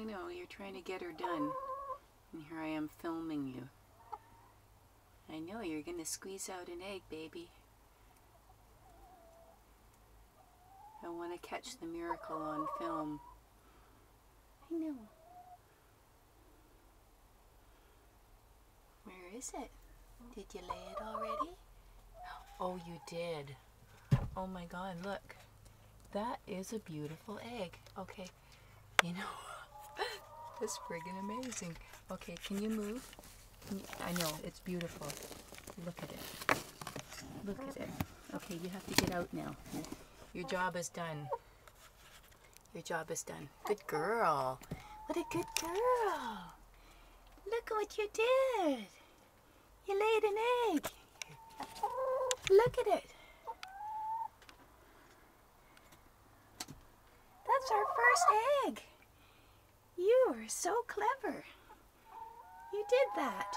I know, you're trying to get her done. And here I am filming you. I know, you're going to squeeze out an egg, baby. I want to catch the miracle on film. I know. Where is it? Did you lay it already? Oh, you did. Oh my God, look. That is a beautiful egg. Okay, you know, that's friggin' amazing. Okay, can you move? I know, it's beautiful. Look at it. Look at it. Okay, you have to get out now. Your job is done. Your job is done. Good girl. What a good girl. Look what you did. You laid an egg. Look at it. That's our first egg. You are so clever. You did that.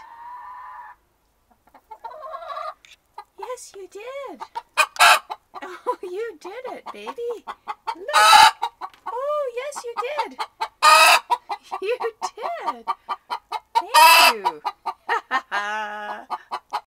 Yes, you did. Oh, you did it, baby. Look.